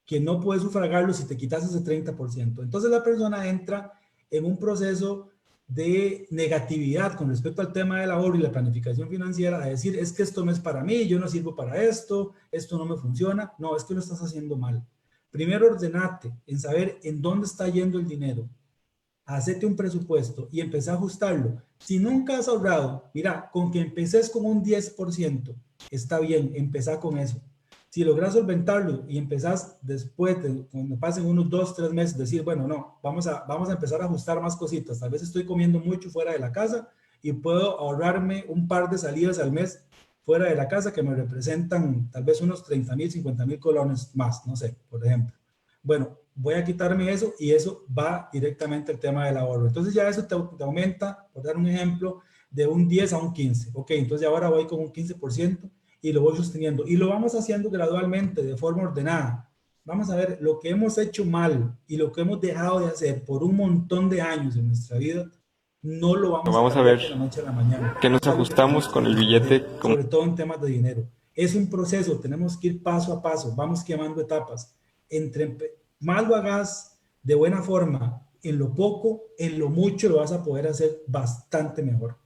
que no puedes sufragarlo si te quitas ese 30%. Entonces la persona entra en un proceso de negatividad con respecto al tema del ahorro y la planificación financiera, a decir, es que esto no es para mí, yo no sirvo para esto no me funciona. No, es que lo estás haciendo mal. Primero ordenate en saber en dónde está yendo el dinero. Hacete un presupuesto y empecé a ajustarlo. Si nunca has ahorrado, mira, con que empeces con un 10%, está bien, empezá con eso. Si logras solventarlo y empezás después, cuando pasen unos 2, 3 meses, decir, bueno, no, vamos a empezar a ajustar más cositas. Tal vez estoy comiendo mucho fuera de la casa y puedo ahorrarme un par de salidas al mes fuera de la casa que me representan tal vez unos 30,000, 50,000 colones más, no sé, por ejemplo. Bueno, voy a quitarme eso y eso va directamente al tema del ahorro. Entonces ya eso te aumenta, por dar un ejemplo, de un 10 a un 15. Ok, entonces ahora voy con un 15% y lo voy sosteniendo. Y lo vamos haciendo gradualmente, de forma ordenada. Vamos a ver lo que hemos hecho mal y lo que hemos dejado de hacer por un montón de años en nuestra vida, no lo vamos a cambiar de la noche a la mañana. Que nos ajustamos con el billete. Sobre todo en temas de dinero. Es un proceso, tenemos que ir paso a paso, vamos quemando etapas. Entre más lo hagas de buena forma, en lo poco, en lo mucho lo vas a poder hacer bastante mejor.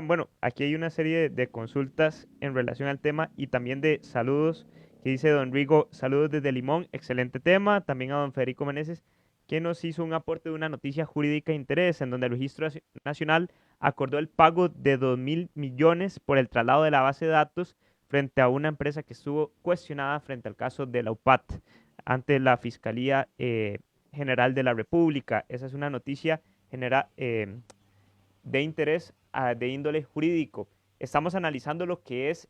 Bueno, aquí hay una serie de consultas en relación al tema y también de saludos que dice don Rigo, saludos desde Limón, excelente tema. También a don Federico Meneses, que nos hizo un aporte de una noticia jurídica de interés en donde el Registro Nacional acordó el pago de 2.000 millones por el traslado de la base de datos frente a una empresa que estuvo cuestionada frente al caso de la UPAT ante la Fiscalía General de la República. Esa es una noticia de interés de índole jurídico. Estamos analizando lo que es,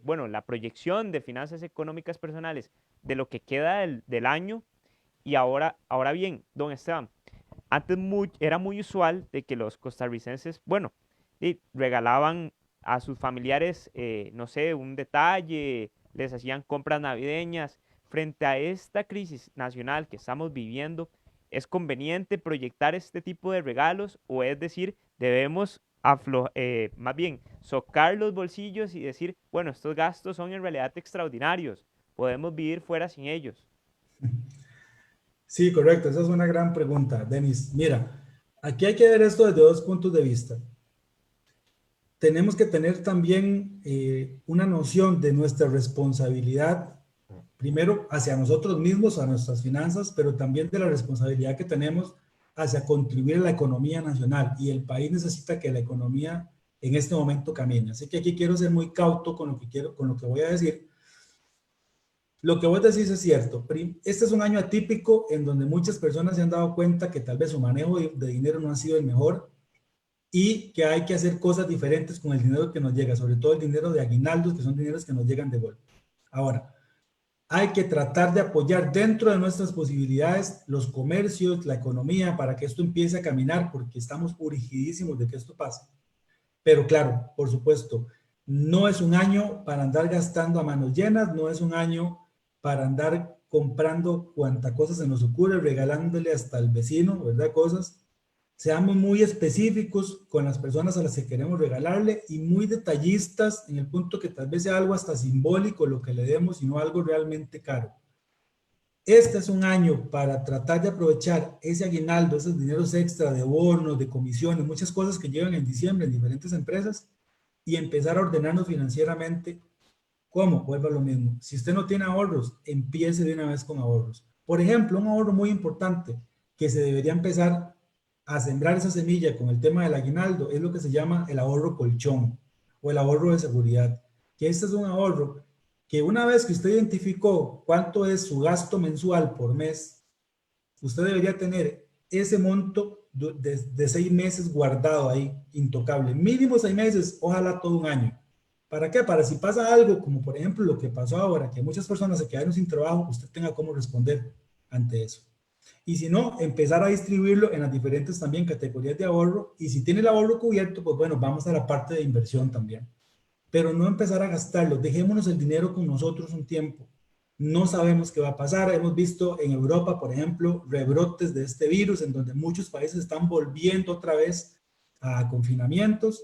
bueno, la proyección de finanzas económicas personales de lo que queda del año. Y ahora bien, don Esteban, antes era muy usual de que los costarricenses, bueno, regalaban a sus familiares, no sé, un detalle, les hacían compras navideñas. Frente a esta crisis nacional que estamos viviendo, ¿es conveniente proyectar este tipo de regalos o es decir, debemos más bien socar los bolsillos y decir, bueno, estos gastos son en realidad extraordinarios, podemos vivir fuera sin ellos? Sí, correcto, esa es una gran pregunta, Denis. Mira, aquí hay que ver esto desde dos puntos de vista. Tenemos que tener también una noción de nuestra responsabilidad, primero hacia nosotros mismos, a nuestras finanzas, pero también de la responsabilidad que tenemos hacia contribuir a la economía nacional. Y el país necesita que la economía en este momento camine. Así que aquí quiero ser muy cauto con lo que voy a decir. Lo que vos decís es cierto. Este es un año atípico en donde muchas personas se han dado cuenta que tal vez su manejo de dinero no ha sido el mejor y que hay que hacer cosas diferentes con el dinero que nos llega, sobre todo el dinero de aguinaldos, que son dineros que nos llegan de golpe. Ahora, hay que tratar de apoyar dentro de nuestras posibilidades los comercios, la economía, para que esto empiece a caminar, porque estamos urgidísimos de que esto pase. Pero claro, por supuesto, no es un año para andar gastando a manos llenas, no es un año para andar comprando cuanta cosa se nos ocurre, regalándole hasta el vecino, ¿verdad? Cosas. Seamos muy específicos con las personas a las que queremos regalarle y muy detallistas en el punto que tal vez sea algo hasta simbólico lo que le demos y no algo realmente caro. Este es un año para tratar de aprovechar ese aguinaldo, esos dineros extra de bonos, de comisiones, muchas cosas que llegan en diciembre en diferentes empresas y empezar a ordenarnos financieramente. ¿Cómo? Vuelva a lo mismo. Si usted no tiene ahorros, empiece de una vez con ahorros. Por ejemplo, un ahorro muy importante que se debería empezar a sembrar esa semilla con el tema del aguinaldo es lo que se llama el ahorro colchón o el ahorro de seguridad, que este es un ahorro que una vez que usted identificó cuánto es su gasto mensual por mes, usted debería tener ese monto de 6 meses guardado ahí, intocable, mínimo 6 meses, ojalá todo un año. ¿Para qué? Para si pasa algo, como por ejemplo lo que pasó ahora, que muchas personas se quedaron sin trabajo, usted tenga cómo responder ante eso. Y si no, empezar a distribuirlo en las diferentes también categorías de ahorro. Y si tiene el ahorro cubierto, pues bueno, vamos a la parte de inversión también. Pero no empezar a gastarlo. Dejémonos el dinero con nosotros un tiempo. No sabemos qué va a pasar. Hemos visto en Europa, por ejemplo, rebrotes de este virus en donde muchos países están volviendo otra vez a confinamientos.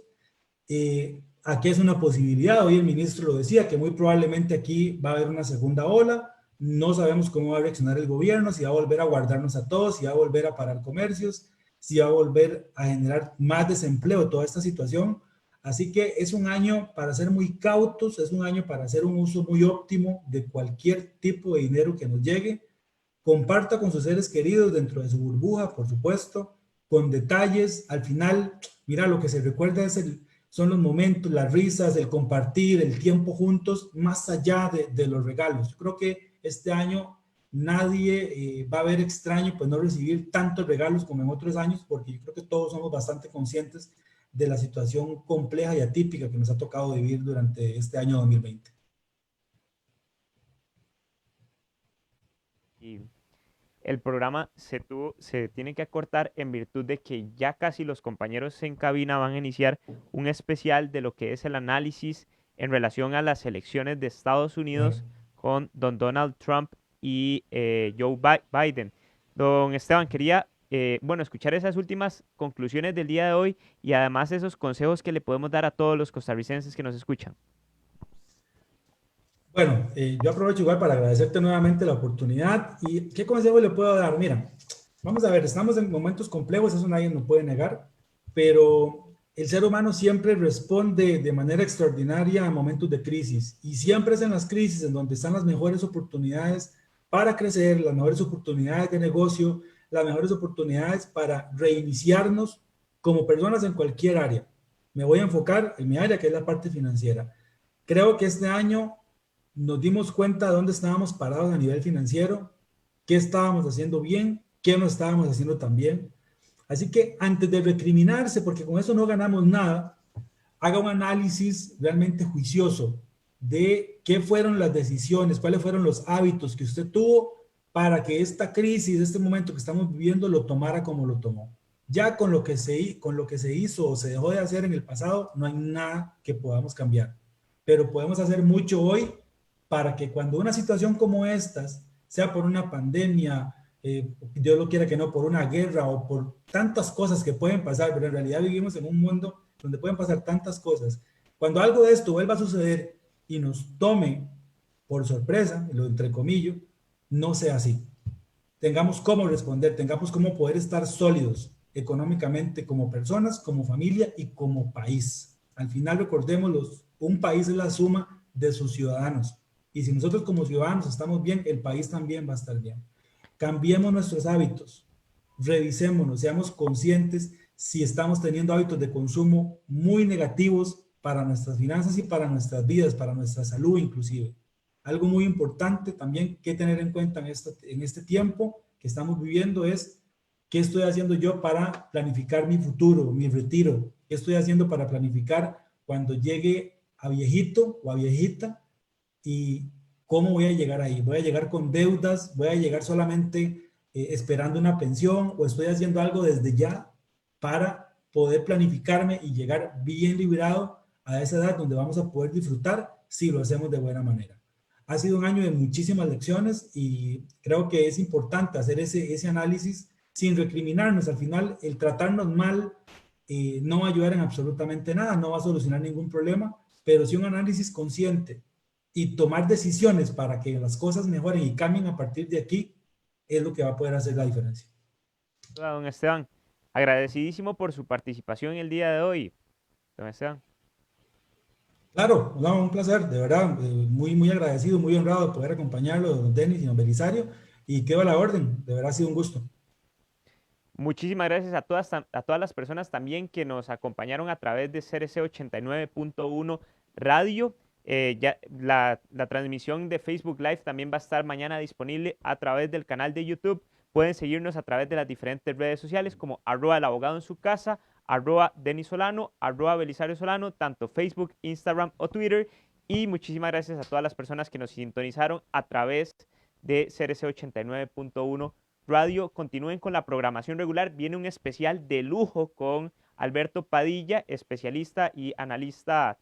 Aquí es una posibilidad. Hoy el ministro lo decía, que muy probablemente aquí va a haber una segunda ola. No sabemos cómo va a reaccionar el gobierno, si va a volver a guardarnos a todos, si va a volver a parar comercios, si va a volver a generar más desempleo, toda esta situación. Así que es un año para ser muy cautos, es un año para hacer un uso muy óptimo de cualquier tipo de dinero que nos llegue. Comparta con sus seres queridos dentro de su burbuja, por supuesto, con detalles. Al final, mira, lo que se recuerda son los momentos, las risas, el compartir, el tiempo juntos, más allá de los regalos. Yo creo que este año nadie va a ver extraño pues no recibir tantos regalos como en otros años, porque yo creo que todos somos bastante conscientes de la situación compleja y atípica que nos ha tocado vivir durante este año 2020. Y el programa se tiene que acortar en virtud de que ya casi los compañeros en cabina van a iniciar un especial de lo que es el análisis en relación a las elecciones de Estados Unidos con don Donald Trump y Joe Biden. Don Esteban, quería escuchar esas últimas conclusiones del día de hoy y además esos consejos que le podemos dar a todos los costarricenses que nos escuchan. Bueno, yo aprovecho igual para agradecerte nuevamente la oportunidad. ¿Y qué consejo le puedo dar? Mira, vamos a ver, estamos en momentos complejos, eso nadie nos puede negar, pero el ser humano siempre responde de manera extraordinaria a momentos de crisis y siempre es en las crisis en donde están las mejores oportunidades para crecer, las mejores oportunidades de negocio, las mejores oportunidades para reiniciarnos como personas en cualquier área. Me voy a enfocar en mi área, que es la parte financiera. Creo que este año nos dimos cuenta de dónde estábamos parados a nivel financiero, qué estábamos haciendo bien, qué no estábamos haciendo tan bien. Así que antes de recriminarse, porque con eso no ganamos nada, haga un análisis realmente juicioso de qué fueron las decisiones, cuáles fueron los hábitos que usted tuvo para que esta crisis, este momento que estamos viviendo, lo tomara como lo tomó. Ya con lo que se hizo o se dejó de hacer en el pasado, no hay nada que podamos cambiar. Pero podemos hacer mucho hoy para que cuando una situación como estas, sea por una pandemia, Dios lo quiera que no, por una guerra o por tantas cosas que pueden pasar, pero en realidad vivimos en un mundo donde pueden pasar tantas cosas. Cuando algo de esto vuelva a suceder y nos tome por sorpresa, lo entre comillas, no sea así. Tengamos cómo responder, tengamos cómo poder estar sólidos económicamente como personas, como familia y como país. Al final recordémoslo, un país es la suma de sus ciudadanos. Y si nosotros como ciudadanos estamos bien, el país también va a estar bien. Cambiemos nuestros hábitos, revisémonos, seamos conscientes si estamos teniendo hábitos de consumo muy negativos para nuestras finanzas y para nuestras vidas, para nuestra salud inclusive. Algo muy importante también que tener en cuenta en este tiempo que estamos viviendo es qué estoy haciendo yo para planificar mi futuro, mi retiro, qué estoy haciendo para planificar cuando llegue a viejito o a viejita y cómo voy a llegar ahí. ¿Voy a llegar con deudas? ¿Voy a llegar solamente esperando una pensión o estoy haciendo algo desde ya para poder planificarme y llegar bien librado a esa edad donde vamos a poder disfrutar si lo hacemos de buena manera? Ha sido un año de muchísimas lecciones y creo que es importante hacer ese análisis sin recriminarnos. Al final, el tratarnos mal no va a ayudar en absolutamente nada, no va a solucionar ningún problema, pero sí un análisis consciente y tomar decisiones para que las cosas mejoren y cambien a partir de aquí es lo que va a poder hacer la diferencia. Hola, don Esteban. Agradecidísimo por su participación el día de hoy, don Esteban. Claro, no, un placer, de verdad, muy agradecido, muy honrado de poder acompañarlo, don Denis y don Belisario, y quedo a la orden, de verdad ha sido un gusto. Muchísimas gracias a todas las personas también que nos acompañaron a través de CRC 89.1 Radio. La transmisión de Facebook Live también va a estar mañana disponible a través del canal de YouTube. Pueden seguirnos a través de las diferentes redes sociales como @el abogado en su casa, @Denis Solano, @Belisario Solano, tanto Facebook, Instagram o Twitter. Y muchísimas gracias a todas las personas que nos sintonizaron a través de CRC 89.1 Radio. Continúen con la programación regular. Viene un especial de lujo con Alberto Padilla, especialista y analista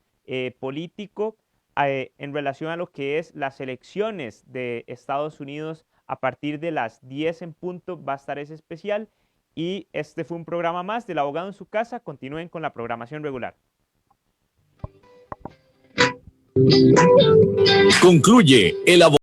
político en relación a lo que es las elecciones de Estados Unidos. A partir de las 10 en punto va a estar ese especial. Y este fue un programa más del abogado en su casa. Continúen con la programación regular. Concluye el abogado.